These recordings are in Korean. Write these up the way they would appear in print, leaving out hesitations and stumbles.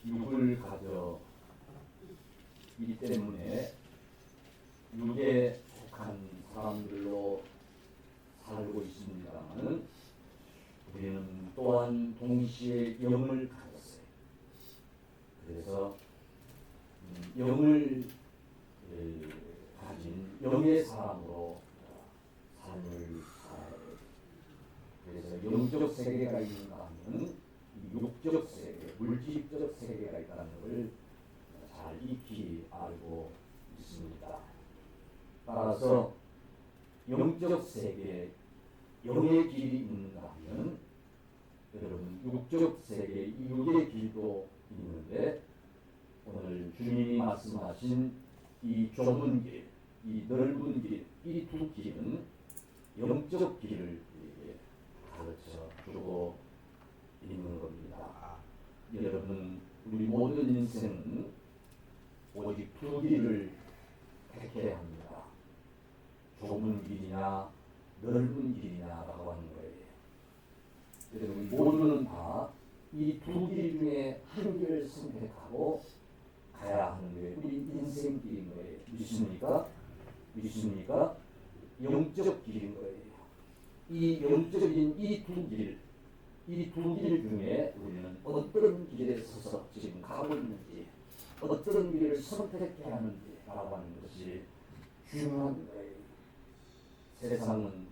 육을 가져 이기 때문에 육에 속한 사람들로 살고 있습니다만 우리는 또한 동시에 영을 가졌어요. 그래서 영을 가진 영의 사람으로 삶을 살아야 돼요. 그래서 영적 세계가 있는가 하면 육적 세계, 물질적 세계가 있다는 것을 잘 익히 알고 있습니다. 따라서 영적 세계에 영의 길이 있는가 하면 여러분 육적 세계에 육의 길도 있는데 오늘 주님이 말씀하신 이 좁은 길, 이 넓은 길, 이 두 길은 영적 길을 가르쳐 주고 있는 겁니다. 여러분 우리 모든 인생은 오직 두 길을 택해야 합니다. 좁은 길이냐 넓은 길이냐라고 하는 거예요. 여러분 모두는 다 이 두 길 중에 한 길을 선택하고 가야 하는 거예요. 우리 인생길인 거예요. 믿습니까? 믿습니까? 영적 길인 거예요. 이 영적인 이 두 길, 이 두 길 중에 우리는 어떤 길에 서서 지금 가고 있는지, 어떤 길을 선택해야 하는지라고 하는 것이 중요한 거예요. 세상은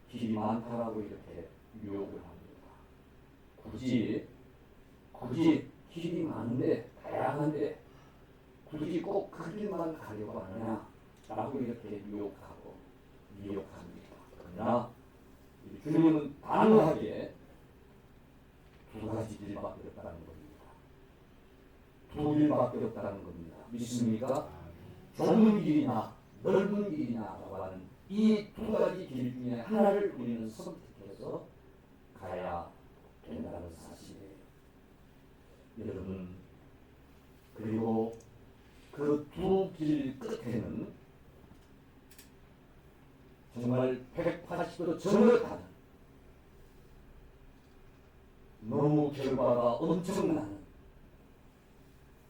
길이 많다라고 이렇게 유혹을 합니다. 굳이 길이 많은데, 다양한데, 굳이 꼭 그 길만 가려고 하느냐? 라고 이렇게 유혹하고, 미혹합니다. 그러나, 주님은 단호하게 두 가지 길밖에 없다는 겁니다. 두 길밖에 없다는 겁니다. 믿습니까? 좁은 길이냐, 넓은 길이냐라고 하는 이 두 가지 길 중에 하나를 우리는 선택해서 가야 된다는 사실이에요. 여러분, 그리고 그 두 길 끝에는 정말 180도 정확한 너무 결과가 엄청난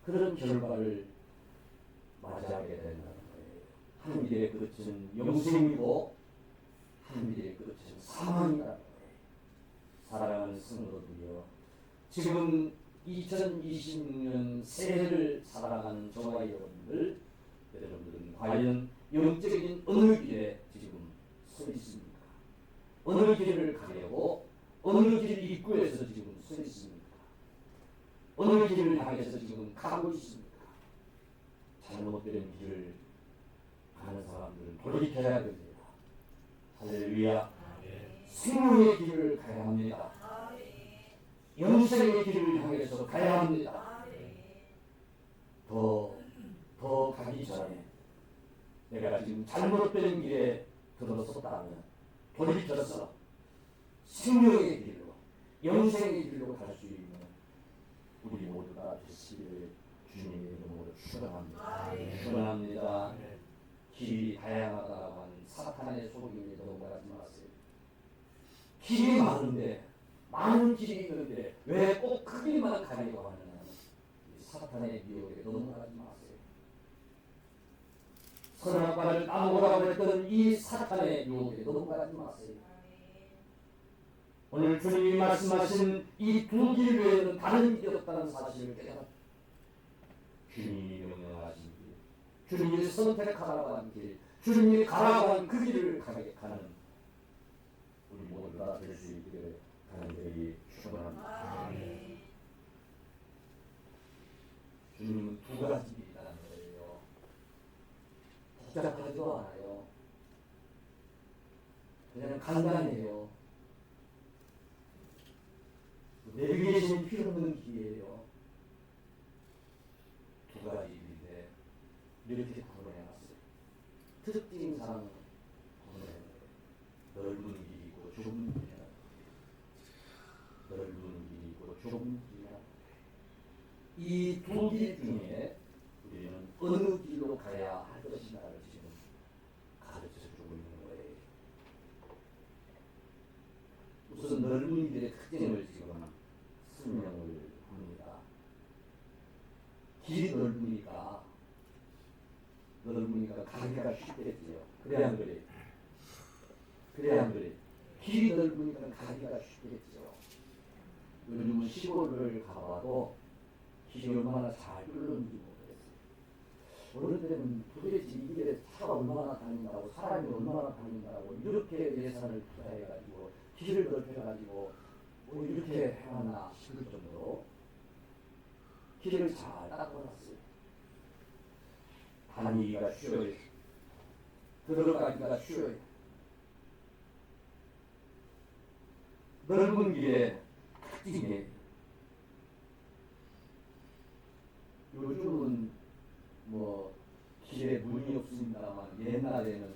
그런 결과를 맞이하게 된다는 거예요. 한 길의 끝은 영생이고 한 길의 끝은 사망이라는 거예요. 사랑하는 성도들이여, 지금 2026년 새해를 살아가는 저와 여러분들은 과연 영적인 어느 길에 지금 서 있습니까? 어느 길을 가려고 어느 길 입구에서 지금 서 있습니까? 어느 길을 향해서 지금 가고 있습니까? 잘못된 길을 가는 사람들은 돌이켜야 됩니다. 할렐루야. 생명의 길을 가야 합니다. 영생의 길을 향해서 가야 합니다. 더 가기 전에 내가 지금 잘못된 길에 들어섰다면 돌이켜서 생명의 길로, 영생의 길로 갈 수 있는 우리 모두가 되시기를 주님의 이름으로 축원합니다. 축원합니다. 길이 다양하다고 하는 사탄의 속임에 넘어가지 마세요. 길이 많은데, 많은 길이 있는데 왜 꼭 그 길만 가려고 하느냐. 사탄의 미혹에 넘어가지 마세요. 선악과를 따먹으라고 했던 이 사탄의 유혹에 넘어가지 마세요. 오늘 주님이 말씀하신 이 두 길 외에는 다른 길이 없다는 사실을 깨닫고 주님이 명령하신 길, 주님이 선택하라고 한 길, 주님이 가라고 한 그 길을 가는 우리 모두가 될 수 있기를 간절히 축원합니다. 주님은 두 가지 길이라는 거예요. 복잡하지도 않아요. 그냥 간단해요. 내비게이션 필요 없는 길이에요. 두 가지 길인데 이렇게 구분해놨어요. 특징 사항은 구분해놨어요. 넓은 길이고 좁은 길이라. 넓은 길이고 좁은 길이라. 이 두 길 중에 우리는 어느 길로 가야 할 것인가를 지금 가르쳐주고 있는 거예요. 우선 넓은 길의 특징을 지금 설명을 합니다. 가기가 쉽겠지요. 그래 안 그래? 그래 안 그래? 길이 넓으니까 가기가 쉽겠지요. 요즘은 시골을 가봐도 길이 얼마나 잘 뚫는지 모르겠어요. 어느 때는 도대체 이게 차가 얼마나 다닌다고, 사람이 얼마나 다닌다고 이렇게 예산을 투자해가지고 길을 넓혀가지고 뭐 이렇게 해왔나 싶을 정도로 길을 잘 닦아놨어요. 다니기가 쉬워요. 들어가기가 쉬워요. 넓은 길에 특징이 요즘은 뭐 길에 문이 없습니다만 옛날에는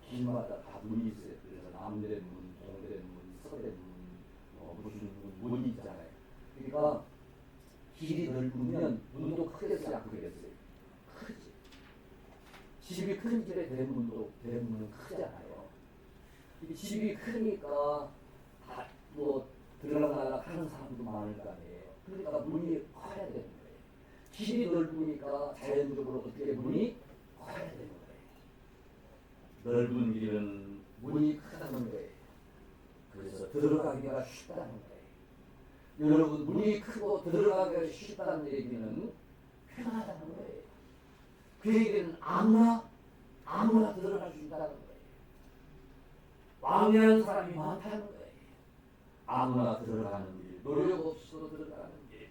길마다 다 문이 있어요. 그래서 남대문, 동대문, 서대문, 무슨 문이 있잖아요. 그러니까 길이 넓으면 문도 크겠어요, 안 크겠어요? 크지. 집이 큰 길에 대문은 크잖아요. 이 집이 크니까 다 뭐 들어가다가 하는 사람도 많을 거 아니에요. 그러니까 문이 커야 되는 거예요. 길이 넓으니까 자연적으로 어떻게 문이 커야 되는 거예요. 넓은 길은 문이 크다는 거예요. 그래서 들어가기가 쉽다는 거예요. 여러분, 문이 크고 들어가기가 쉽다는 얘기는 편하다는 거예요. 그 얘기는 아무나 들어갈 수 있다는 거예요. 왕래하는 사람이 많다는 거예요. 아무나 들어가는 길, 노력 없이도 들어가는 길.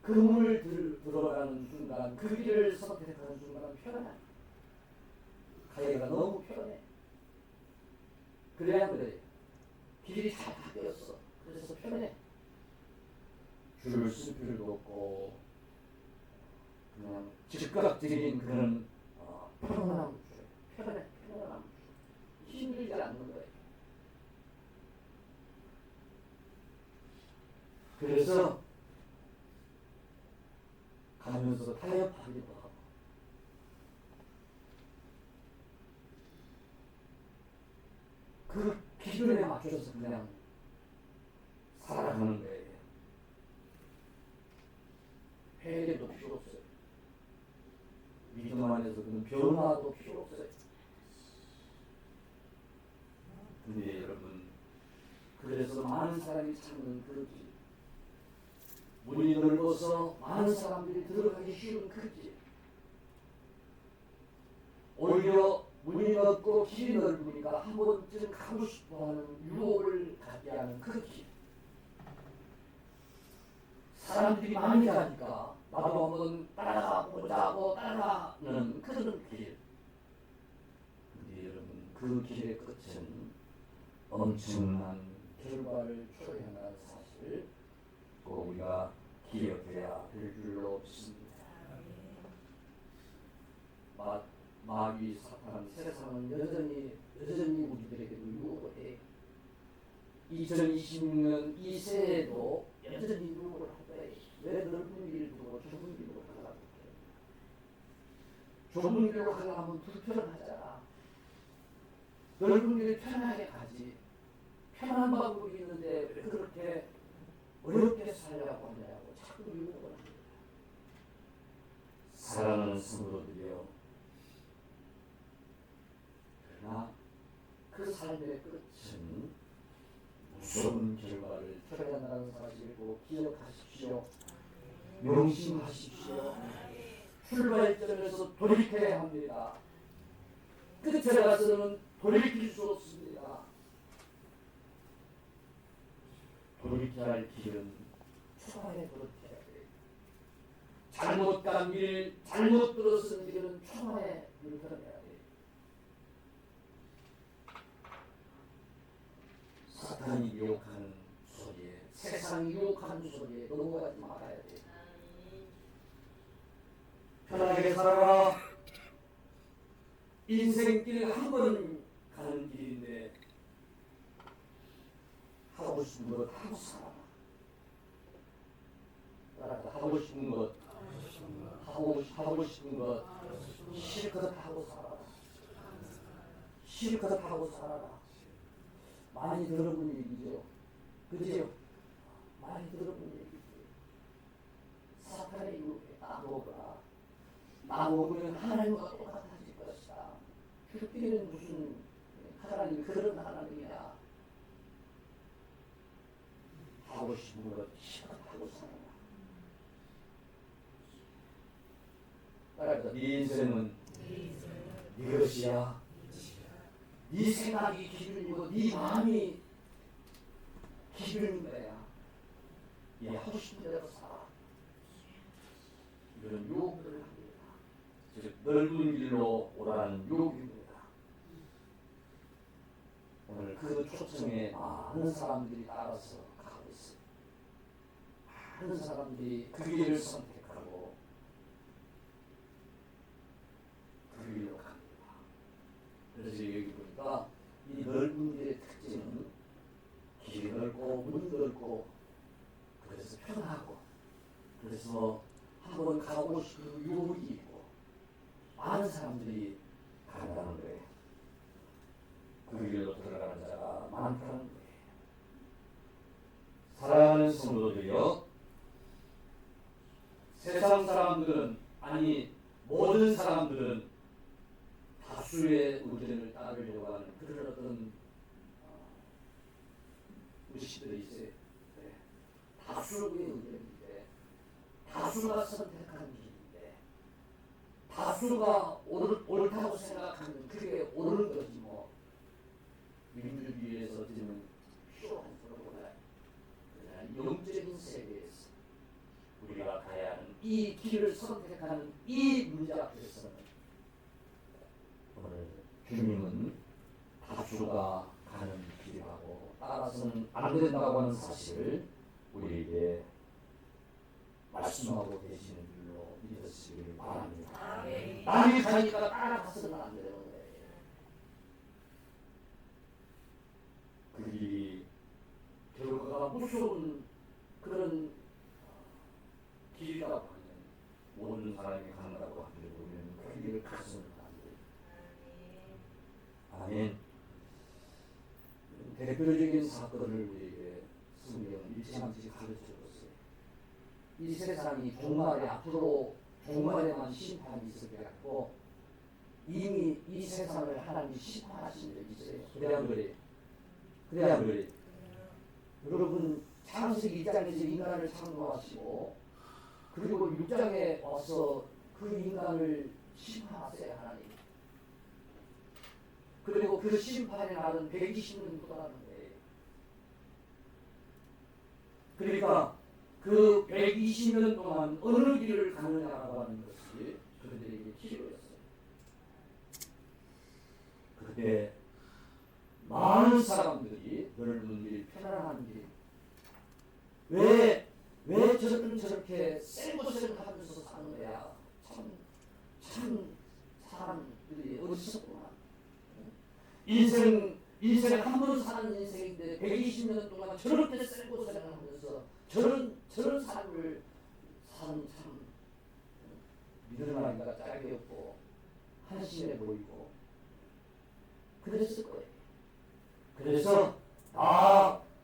그 문을 들어가는 순간, 그 길을 선택하는 순간 편안해. 가기가 너무 편해. 그래야 그래. 길이 잘 바뀌었어. 그래서 편해. 줄을 쓸 필요도 없고 그냥 즉각적인 그런 편안함을 줘요. 편안함을 줘요. 힘들지 않는 거예요. 그래서 가면서 타협하기도 하고 그 기준에 맞춰서 그냥 살아가는 거예요. 회개도 필요 없어요. 믿음 안에서 그런 변화도 필요 없어요. 근데 여러분, 그래서 많은 사람이 찾는 그 길, 문이 넓어서 많은 사람들이 들어가기 쉬운 그 길, 오히려 문이 넓고 길이 넓으니까 한 번쯤 가고 싶어하는 유혹을 갖게 하는 그 길, 사람들이 많이 가니까 나도 한번 따라가 보자고 따라가는 그런 길. 근데 여러분, 그 길의 끝은 엄청난 결과를 초래한다는 사실을 꼭 우리가 기억해야 될 줄로 믿습니다. 마귀 사탄 세상은 여전히 우리들에게도 유혹을 해요. 2026년 이 새해에도 여전히 유혹을 할 거예요. 왜 넓은 길을 두고 좁은 길로 가라고 해요? 좁은 길로 가려면 불편하잖아. 넓은 길을 편하게 가지. 편한 방법이 있는데 왜 그렇게 어렵게 살려고 하냐고 자꾸 유혹을 합니다. 사랑하는 성도들이여, 그러나 그 삶의 끝은 무서운 결과를 초래한다는 사실을 꼭 기억하십시오. 명심하십시오. 출발점에서 돌이켜야 합니다. 끝에 가서는 돌이킬 수 없습니다. 돌이켜야 할 길은 초반에 돌이켜야 돼요. 잘못 간 길, 잘못 들어선 길은 초반에 돌이켜야 돼요. 사탄이 유혹하는 소리에, 세상이 유혹하는 소리에 넘어가지 말아야 돼요. 편하게 살아라. 인생길 한 번 가는 길인데 하고 싶은 것 하고 살아라. 하고 싶은 것 하고 싶은 것 실컷 하고 살아라. 실컷 하고 살아라. 많이 들어본 얘기죠. 그죠? 많이 들어본 얘기죠. 사탄의 유혹에 딱 먹어라. 나무 먹으면 하나님과 똑같아질 것이다. 죽기는 무슨 하나님이 그런 하나님이냐. 하고 싶은 것 실컷 하고 사는 거야. 네 인생은 네 것이야. 네 생각이 기준이고 네 마음이 기준인 거야. 네 하고 싶은 대로 살아. 이런 요구를 합니다. 즉 넓은 길로 오라는 요구입니다. 오늘 그 초청에 많은 사람들이 따라서 가고 있어요. 많은 사람들이 그 길을 선택하고 그 길로 갑니다. 그래서 여기 보니까 이 넓은 길의 특징은 길이 넓고 문이 넓고 그래서 편하고 그래서 한번 가고 싶은 유혹이 있고 많은 사람들이 간다는 거예요. 그 길로 들어가는 자가 많다는 거예요. 사랑하는 성도들이여, 세상 사람들은 아니 모든 사람들은 다수의 의견을 따르려고 하는 그런 어떤 의식들이 있어요. 네. 다수의 의견인데 다수가 선택하는 길인데 다수가 옳다고 생각하면 그게 옳은 거지 뭐. 민주주의에서 지금 필요한 거구나. 영적인 세계에서 우리가 가야 하는 이 길을 선택하는 이 문제 앞에서는 오늘 주님은 다수가 가는 길이라고 따라서는 안 된다고 하는 사실을 우리에게 말씀하고 계시는 줄로 믿으시길 바랍니다. 남이 가니까 따라가서는 안 되는 거예요. 그 길이 결과가 무서운 그런 길이라고 하면 모든 사람이 간다고 하는데 보면 그 길을 가서는 안 돼요. 아멘. 대표적인 사건을 우리에게 성경은 일찌감치 가르쳐줬어요. 이 세상이 종말에 앞으로 종말에만 심판이 있을 것 같고 이미 이 세상을 하나님이 심판하신 적이 있어요. 그래 안 그래요? 그래 안 그래요? 여러분 창세기 1장에서 인간을 창조하시고 그리고 6장에 와서 그 인간을 심판하세요 하나님. 그리고 그 심판의 날은 120년 후라는 거예요. 그러니까 그 120년 동안 어느 길을 가느냐라고 하는 것이 그들에게 필요했어요. 그때 많은 사람들이 넓은 길, 편안한 길, 왜 저렇게 쌩고생 하면서 사는 거야? 참 사람들이 어리석구나. 인생 한 번 사는 인생인데 120년 동안 저렇게 쌩고생을 하면서 저런 삶을 사는 참 믿을만하기가 짝이 없고 한심해 보이고 그랬을 거예요. 그래서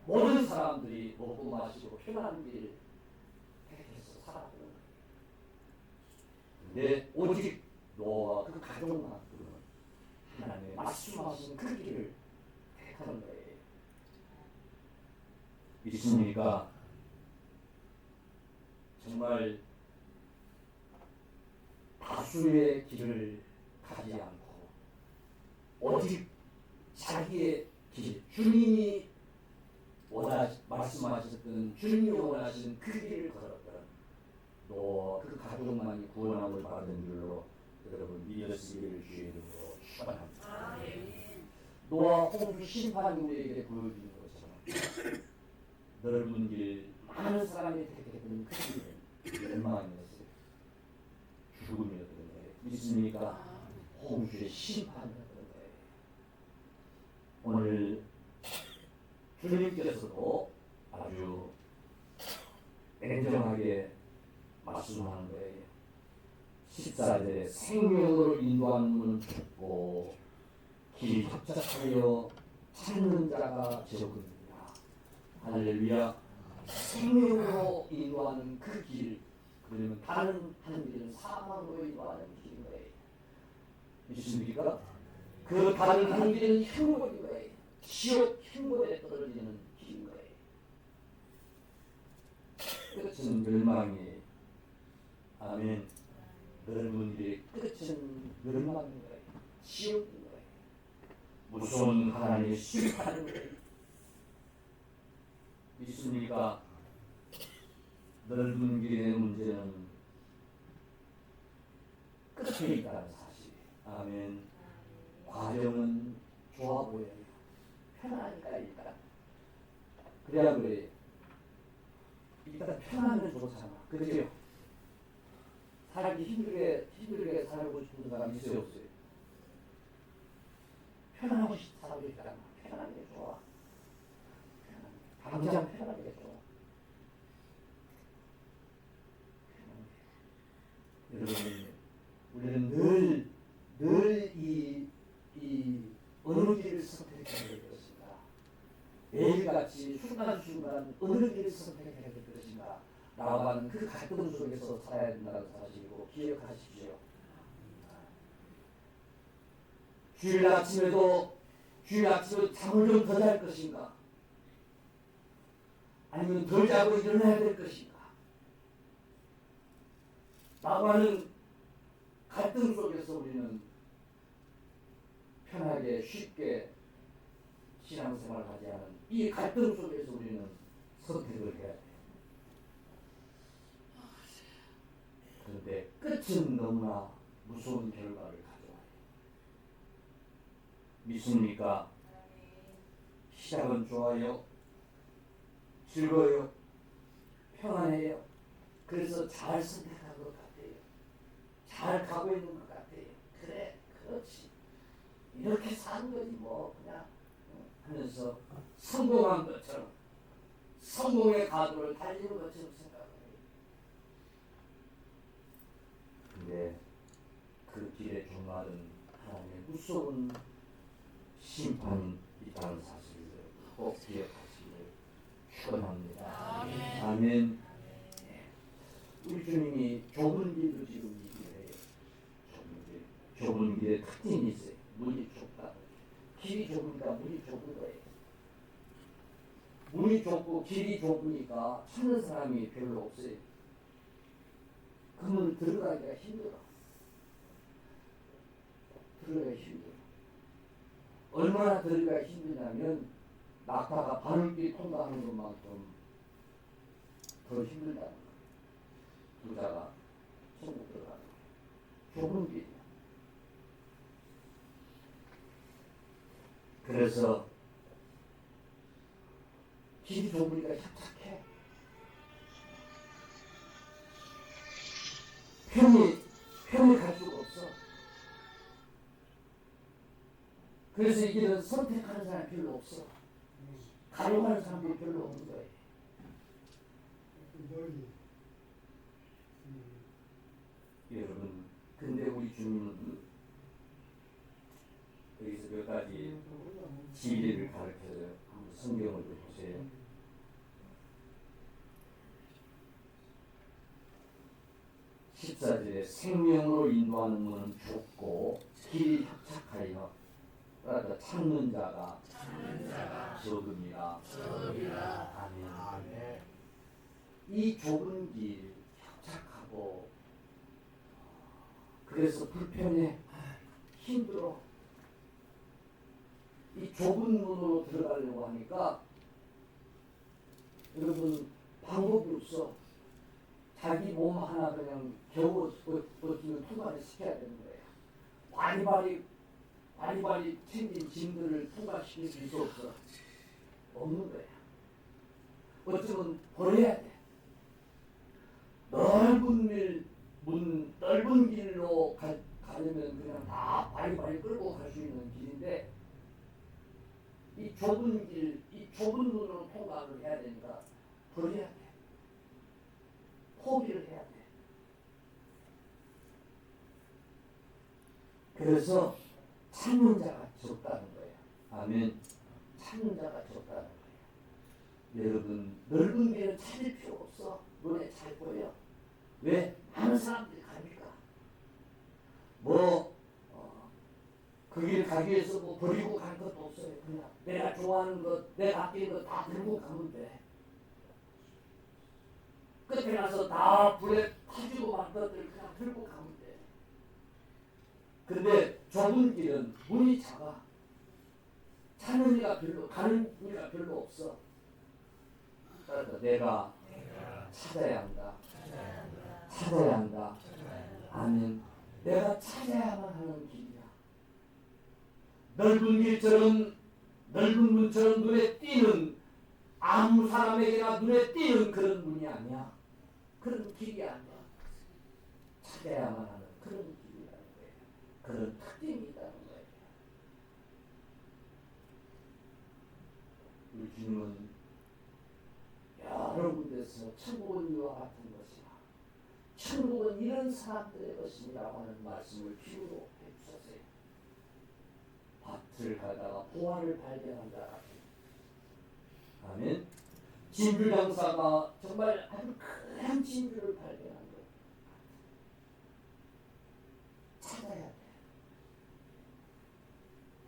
모든 사람들이 먹고 마시고 편안한 길을 택해서 살아가는 거예요. 근데 오직 노아와 그 가족만큼은 하나님의 말씀하신 그 길을 택하는 거예요. 믿습니까? 정말 다수의 길을 가지 않고 오직 자기의 길, 주님이 말씀하셨던 주님이 원하시는 그 길을 걸었던 노아와 그 가족만이 구원함을 받은 줄로 여러분 믿으시기를 주의 이름으로 축원합니다. 노아 홍수 심판이 우리에게 보여주는 것처럼 넓은 길, 많은 사람이 택했던 그 길은 멸망이었어요. 죽음이었던 거예요. 믿습니까? 홍수의 심판이었던 거예요. 오늘 주님께서도 아주 냉정하게 말씀하는 거예요. 14절에 생명으로 인도하는 문은 좁고 길이 협착하여 찾는 자가 적으니라. 할렐루야. 생명으로 인도하는 그 길, 그러면 다른 한 길은 사망으로 인도하는 길인 거예요. 믿습니까? 그 다른 한 길은 흉물인 거예요. 지옥 흉물에 떨어지는 길인 거예요. 끝은 멸망이에요. 아멘. 넓은 길의 끝은 멸망인 거예요. 지옥인 거예요. 무서운 하나님의 심판인 거예요. 믿습니까? 넓은 길의 문제는 끝에 있다는 사실. 아멘. 과정은 좋아 보여요. 편하니까 일단. 그래야 그래. 일단 편하면 좋잖아. 그죠? 살기 힘들게 살고 싶은 사람 있어요, 없어요? 편하고 살고 싶잖아. 편한 게 좋아. 당장 편한 게 좋아. 여러분, 우리는 늘 이 어느 길을 선택해야 될 것인가? 매일같이 순간순간 어느 길을 선택해야 될 것인가? 라고 하는 그 갈등 속에서 살아야 된다는 사실이고 기억하십시오. 주일 아침에도 잠을 좀 더 잘 것인가? 아니면 덜 자고 일어나야 될 것인가? 라고 하는 갈등 속에서 우리는 편하게 쉽게 신앙생활을 하지 않은 이 갈등 속에서 우리는 선택을 해야 돼요. 그런데 끝은 너무나 무서운 결과를 가져와요. 믿습니까? 시작은 좋아요. 즐거워요. 평안해요. 그래서 잘 선택한 것 같아요. 잘 가고 있는 것 같아요. 그래, 그렇지. 이렇게 사는 거지 뭐 그냥 하면서 성공한 것처럼 성공의 가도를 달리는 것처럼 생각해요. 근데 그 길의 종말은 하나님의 무서운 심판이 있다는 사실을 꼭 기억하시기를 축원합니다. 아멘. 우리 주님이 좁은 길도 지금 얘기를 해요. 좁은 길에 특징이 있어요. 문이 좁다. 길이 좁으니까 문이 좁은 거예요. 문이 좁고 길이 좁으니까 찾는 사람이 별로 없어요. 그 문을 들어가기가 힘들어. 들어가기 힘들어. 얼마나 들어가기 힘드냐면 낙타가 바늘길 통과하는 것만큼 더 힘들다는 거예요. 부자가 천국 들어가는 거예요. 좁은 길. 그래서 길이 좁으니까 협착해. 편히 갈 수가 없어. 그래서 이 길은 선택하는 사람이 별로 없어. 가려고 하는 사람들이 별로 없는 거예요. 여러분, 근데 우리 주님은 여기서 몇 가지 진리를 가르쳐요. 성경을 보세요. (14절에) 생명으로 인도하는 문은 좁고 길이 협착하여 찾는 자가 적음이라. 아멘. 이 좁은 길 협착하고 그래서 불편해, 힘들어. 이 좁은 문으로 들어가려고 하니까 여러분 방법이 없어. 자기 몸 하나 그냥 겨우 버티면 통과를 시켜야 되는 거예요. 바리바리 챙긴 짐들을 통과시킬 수 없어. 없는 거야. 어쩌면 버려야 돼. 넓은 길로 가려면 그냥 다 바리바리 끌고 갈 수 있는 길인데 이 좁은 길, 이 좁은 눈으로 통과를 해야 되니까 버려야 돼. 포기를 해야 돼. 그래서 찾는 자가 적다는 거예요. 아멘. 찾는 자가 적다는 거예요. 여러분, 넓은 길은 찾을 필요 없어. 눈에 잘 보여. 왜? 많은 사람들이 가니까. 그 길 가기 위해서 버리고 갈 것도 없어요. 그냥 내가 좋아하는 것, 내가 아끼는 것 다 들고 가면 돼. 끝에 가서 다 불에 타지고 만 것들 그냥 들고 가면 돼. 근데 좁은 길은 문이 작아. 가는 이가 별로 없어. 그래서 내가 찾아야 한다. 찾아야 한다. 아멘. 내가 찾아야만 하는 길이야. 넓은 길처럼, 넓은 문처럼 눈에 띄는, 아무 사람에게나 눈에 띄는 그런 문이 아니야. 그런 길이 아니야. 찾아야만 하는 그런 길이라는 거예요. 그런 특징이 있다는 거예요. 우리 주님은 여러 군데서 천국은 이와 같은 것이라, 천국은 이런 사람들의 것이라고 하는 말씀을 비유로 해주셨어요. 밭을 가다가 보화를 발견한 자 같은. 아멘. 진주 장사가 정말 아주 큰 진주를 발견한 것. 찾아야 돼.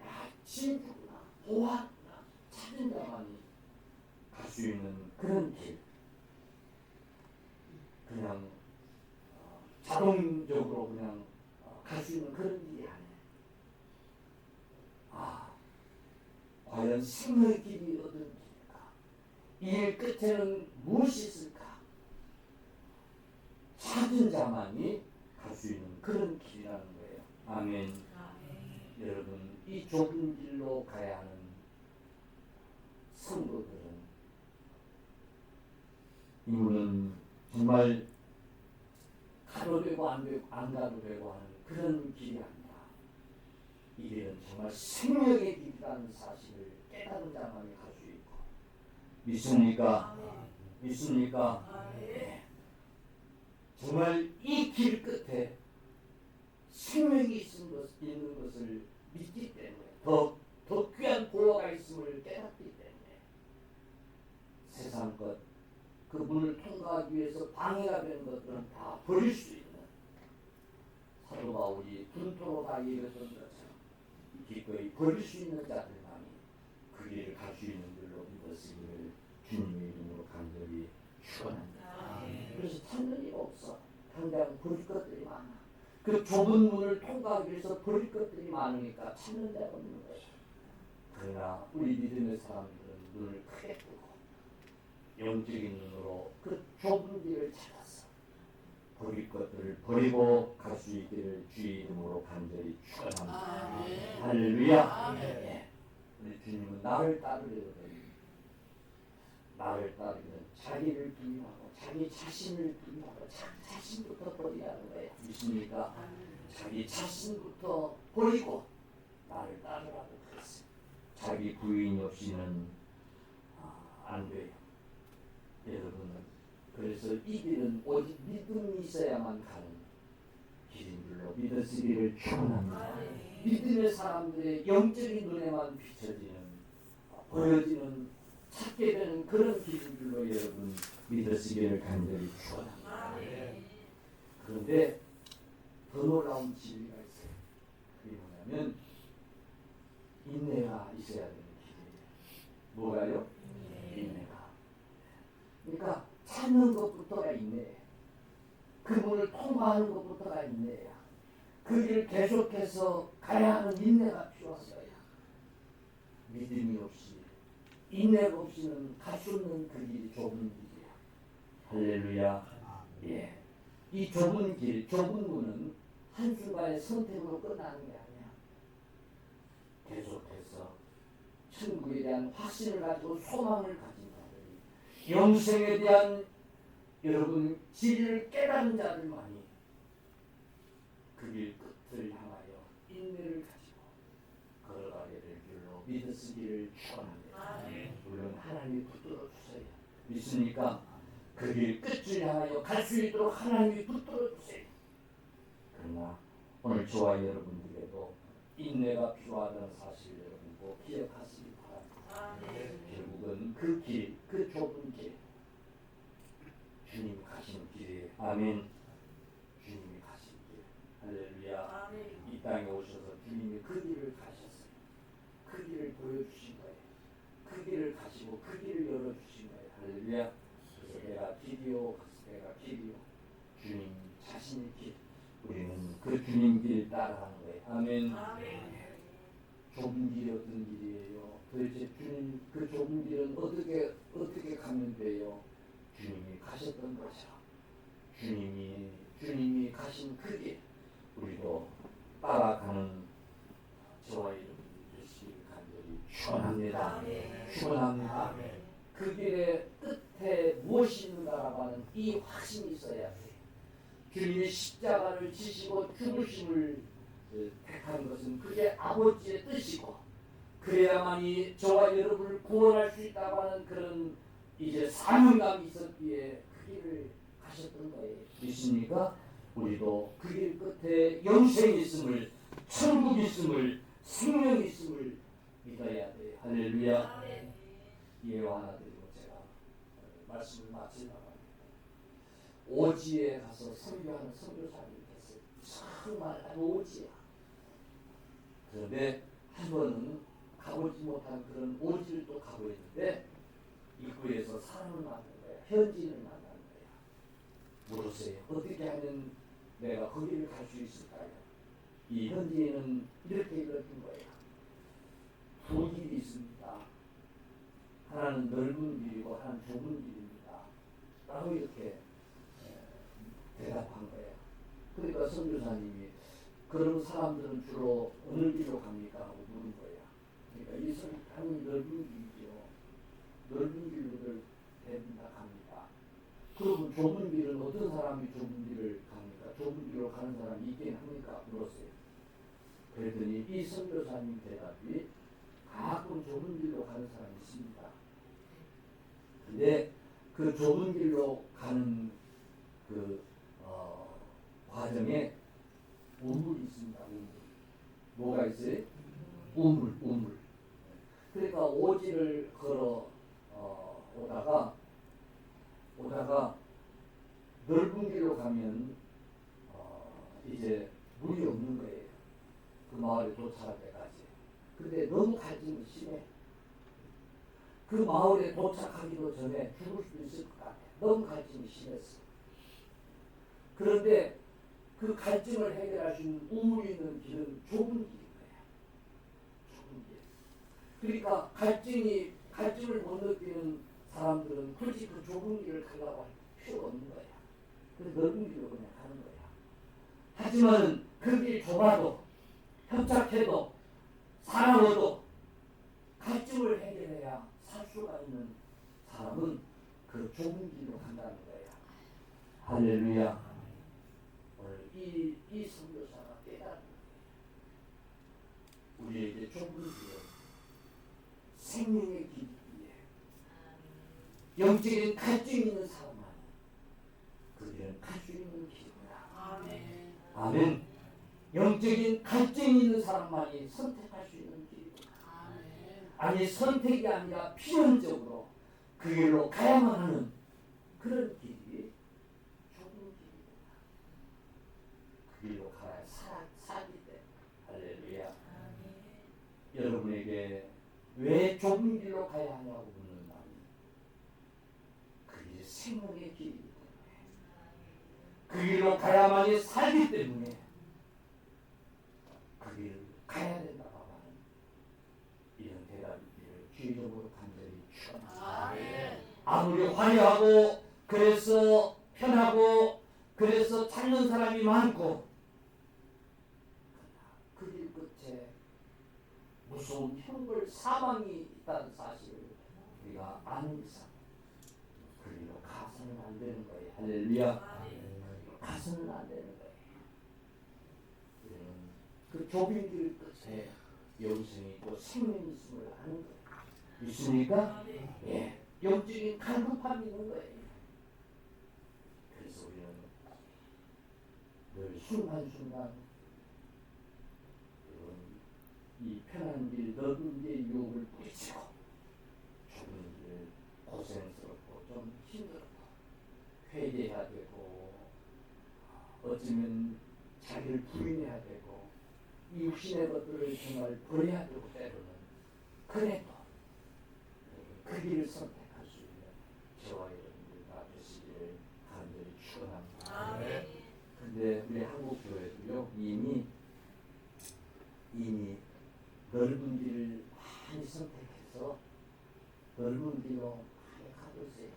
야, 진주구나, 보화구나. 찾은 자만이 갈 수 있는 그런 길. 그냥 자동적으로 그냥 갈 수 있는 그런 길이 아니에요. 과연 생명의 길이 어떤 길일까? 이 일 끝에는 무엇이 있을까? 찾은 자만이 갈 수 있는 그런 길이라는 거예요. 아멘. 여러분, 이 좁은 길로 가야 하는 성도들은, 이분은 정말 가도 되고 안 가도 되고 하는 그런 길이 아니라, 이 길은 정말 생명의 길이라는 사실을 깨달은 자만이 갈 수 있고. 믿습니까? 믿습니까? 네. 정말 이 길 끝에 생명이 있는 것을 믿기 때문에, 더 귀한 보화가 있음을 깨닫기 때문에 세상 것, 그 문을 통과하기 위해서 방해가 되는 것들은 다 버릴 수 있는, 사도 바울이 분토로 다 얘기했던 것처럼 기꺼이 버릴 수 있는 자들만이 그 길을 갈 수 있는 길로 믿었으기를 주님의 이름으로 간절히 축원합니다. 그래서 찾는 이가 없어. 당장 버릴 것들이 많아. 그 좁은 문을 통과하기 위해서 버릴 것들이 많으니까 찾는 데가 없는 거예요. 그러나 우리 믿음의 사람들은 눈을 크게 뜨고 영적인 눈으로 그 좁은 길을 찾았어. 버릴 것들을 버리고 갈 수 있기를 주의 이름으로 간절히 축원합니다. 할렐루야. 네. 우리 주님은 나를 따르려거든, 나를 따르기는 자기를 부인하고 자기 자신을 부인하고 자기 자신부터 버리라는 거예요. 믿습니까? 자기 자신부터 버리고 나를 따르라고 그랬어요. 자기 부인 없이는 안 돼요. 여러분은 그래서 이 길은 오직 믿음이 있어야만 가는 길인 줄로 믿으시기를 축원합니다. 믿음의 사람들의 영적인 눈에만 비춰지는, 보여지는, 찾게 되는 그런 길인 줄로 여러분 믿으시기를 간절히 축원합니다. 그런데 더 놀라운 진리가 있어요. 그게 뭐냐면 인내가 있어야 되는 길이에요. 뭐가요? 인내가. 그러니까 찾는 것부터가 인내예요. 그 문을 통과하는 것부터가 인내야. 그 길을 계속해서 가야 하는 인내가 필요하어요. 믿음이 없이, 인내가 없이는 갈 수 없는 그 길이 좁은 길이야. 할렐루야. 예. 이 좁은 길, 좁은 문은 한순간의 선택으로 끝나는 게 아니야. 계속해서 천국에 대한 확신을 가지고 소망을 가진 자들이, 영생에 대한 여러분 진리를 깨달은 자들만이 그 길 끝을 향하여 인내를 가지고 걸어가게 될 줄로 믿으시기를 축원합니다. 물론 하나님이 붙들어 주세요. 믿습니까? 그 길 끝을 향하여 갈 수 있도록 하나님이 붙들어 주세요. 그러나 오늘 저와 여러분들에게도 인내가 필요하다는 사실을 여러분 꼭 기억하시기 바랍니다. 결국은 그 길, 그 좁은 길, 주님 가신 길이에요. 아멘. 땅에 오셔서 주님이 그 길을 가셨어요. 그 길을 보여주신 거예요. 그 길을 가시고 그 길을 열어주신 거예요. 할렐루야. 그래서 내가 길이요. 그래서 내가 길이요. 주님 자신의 길. 우리는 그 주님 길 따라가는 거예요. 아멘. 좁은 길이 어떤 길이에요? 도대체 주님 그 좁은 길은 어떻게 가면 돼요? 주님이 가셨던 거죠. 주님이 가신 그 길, 우리도 따라가는 저와 여러분이 되시길 간절히 축원합니다. 축원합니다. 그 길의 끝에 무엇이 있는가라고 하는 이 확신이 있어야 돼요. 주님이 십자가를 지시고 죽으심을 택한 것은 그게 아버지의 뜻이고, 그래야만이 저와 여러분을 구원할 수 있다고 하는 그런 이제 사명감이 있었기에 그 길을 가셨던 거예요. 믿습니까? 우리도 그 길 끝에 영생이 있음을, 천국이 있음을, 생명이 있음을 믿어야 돼요. 할렐루야. 예화 하나 드리고 제가 말씀을 마치려고 합니다. 오지에 가서 선교하는 선교사님이 계세요. 정말 오지야. 그런데 한 번은 가보지 못한 그런 오지를 또 가고 있는데 입구에서 사람을 만난 거야. 현지인을 만난 거야. 물었어요. 어떻게 하면 내가 거기를 갈 수 있을까요? 이 현지인은 이렇게 읽었던 거예요. 두 길이 있습니다. 하나는 넓은 길이고 하나는 좁은 길입니다. 라고 이렇게 대답한 거예요. 그러니까 선교사님이 그런 사람들은 주로 어느 길로 갑니까? 하고 물은 거예요. 그러니까 이 사람은 넓은 길이죠. 넓은 길로들 대부분 다 갑니다. 그러면 좁은 길은 어떤 사람이 좁은 길을 갑니까? 좁은 길로 가는 사람이 있긴 합니까? 물었어요. 그랬더니 이 선교사님 대답이 가끔 좁은 길로 가는 사람이 있습니다. 근데 그 좁은 길로 가는 그 과정에 우물이 있습니다. 우물. 뭐가 있어요? 우물. 그러니까 오지를 걸어 오다가 넓은 길로 가면 이제 물이 없는 거예요. 그 마을에 도착할 때까지. 근데 너무 갈증이 심해. 그 마을에 도착하기도 전에 죽을 수도 있을 것 같아요. 너무 갈증이 심했어. 그런데 그 갈증을 해결할 수 있는 우물이 있는 길은 좁은 길인 거예요. 좁은 길. 그러니까 갈증을 못 느끼는 사람들은 굳이 그 좁은 길을 가려고 할 필요가 없는 거야. 그래서 넓은 길로 그냥 가는 거야. 하지만 그 길이 좁아도 협착해도 살아워도 갈증을 해결해야 살 수가 있는 사람은 그 좁은 길로 간다는 거야. 할렐루야. 오늘 이 선교사가 깨달은 우리에게 좁은 길은 생명의 길이기에 영적인 갈증이 있는 사람만 그 길은 갈 수 있는 길이구나. 아멘. 영적인 갈증이 있는 사람만이 선택할 수 있는 길이구나. 아니 선택이 아니라 필연적으로 그 길로 가야만 하는 그런 길이 좁은 길이구나. 그 길로 가야 살기 때문에. 할렐루야. 여러분에게 왜 좁은 길로 가야 하냐고 묻는다면 그 길이 생명의 길이기 때문에, 그 길로 가야만이 살기 때문에 그 길을 가야 된다고 하는 이런 대답이기를 주의적으로 간절히 축원합니다. 아무리 화려하고 그래서 편하고 그래서 찾는 사람이 많고 그 길 끝에 무서운 형벌 사망이 있다는 사실을 우리가 아는 이상 그 길로 가서는 안 되는 거예요. 할렐루야. 가서는 안 되는 거예요. 우리는 그 좁은 길 끝에 영생이 있고 생명이 있음을 아는 거예요. 있습니까? 예. 영적인 갈급함이 있는 거예요. 그래서 우리는 늘 순간순간 이 편한 길, 넓은 길 유혹을 뿌리치고 좁은 길 고생스럽고 좀 힘들고 회개해야 되고 어쩌면 자기를 부인해야 되고 이 육신의 것들을 정말 버려야 되고 때로는 그래도 그 길을 선택할 수 있는 저와 여러분들과 되시기를 간절히 축원합니다. 근데 우리 한국 교회도요 이미 넓은 길을 많이 선택해서 넓은 길로 크게 가고 있어요.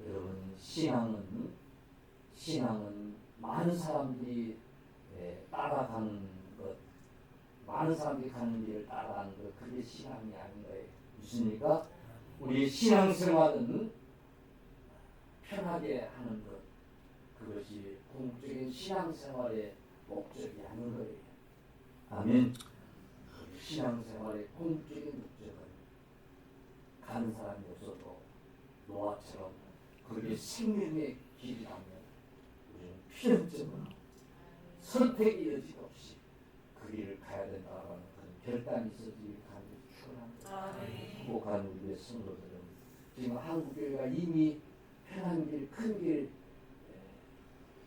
여러분 신앙은 많은 사람들이 따라가는 것, 많은 사람들이 가는 길을 따라가는 것, 그게 신앙이 아닌 거예요. 무엇입니까? 우리 신앙생활은 편하게 하는 것, 그것이 궁극적인 신앙생활의 목적이 아닌 거예요. 아멘. 신앙생활의 궁극적인 목적은 가는 사람이 없어도 노아처럼 그게 생명의 길이라면 우리는 필연적으로 선택의 여지 없이 그 길을 가야 된다는 그런 결단이 있어지길 간절히 축원합니다. 행복한 우리의 성도들은 지금 한국교회가 이미 편한 길, 큰 길,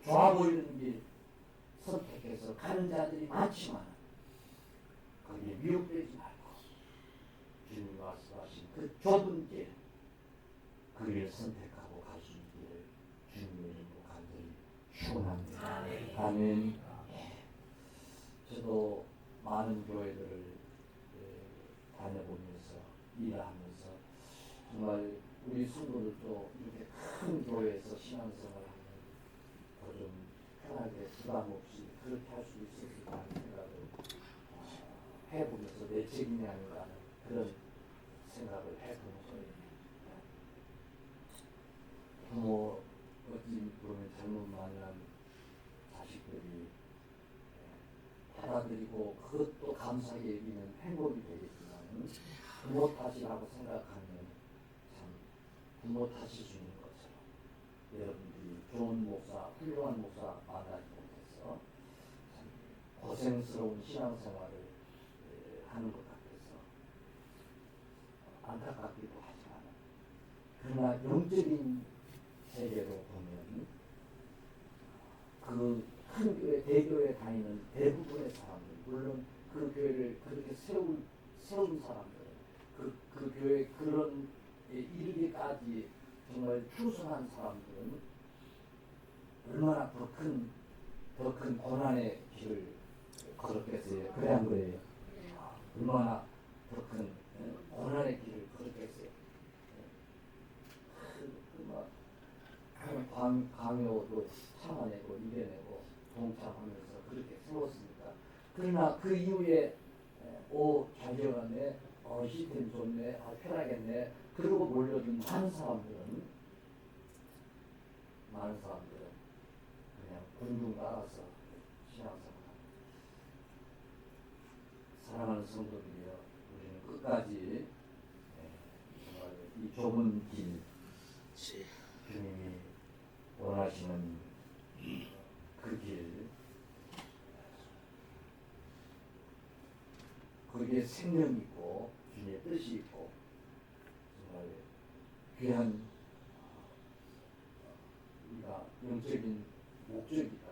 좋아 보이는 길 선택해서 가는 자들이 많지만 거기에 미혹되지 말고 주님이 말씀하신 그 좁은 길, 그 길을 선택하고 갈 수 있기를 주님의 이름으로 간절히 축원합니다. 아멘. 저도 많은 교회들을 다녀보면서 일하면서 정말 우리 성도들도 이렇게 큰 교회에서 신앙생활을 하면 좀 편하게 부담 없이 그렇게 할 수 있었을 거라는 생각을 해보면서 내 책임이 아닌가 하는 그런 생각을 해보는 거예요. 부모 어찌 보면 잘못 만난 자식들이 받아들이고 그것도 감사하게 여기는 행복이 되겠지만 부모 탓이라고 생각하면 참 부모 탓이 주는 것처럼 여러분들이 좋은 목사, 훌륭한 목사 만나지 못해서 참 고생스러운 신앙생활을 하는 것 같아서 안타깝기도 하지만 그러나 영적인 세계로 보면 그 큰 교회, 대교회 다니는 대부분의 사람들, 물론 그 교회를 그렇게 세운 사람들, 그 교회 그런 이르기까지 정말 충성한 사람들은 얼마나 더 큰 고난의 길을 걸었겠어요. 그래 안 그래요? 얼마나 더 큰 고난의 길을 걸었겠어요. 강요도 참아내고 이겨내고 동참하면서 그렇게 세웠습니다. 그러나 그 이후에 잘 지어갔네, 시스템 좋네, 편하겠네, 그러고 몰려든 많은 사람들은 그냥 군중 따라서 신앙생활합니다. 사랑하는 성도들이여, 우리는 끝까지 정말 이 좁은 길, 주님이 원하시는 그 길, 거기에 생명이 있고 주님의 뜻이 있고 정말 귀한 우리가 영적인 목적이다.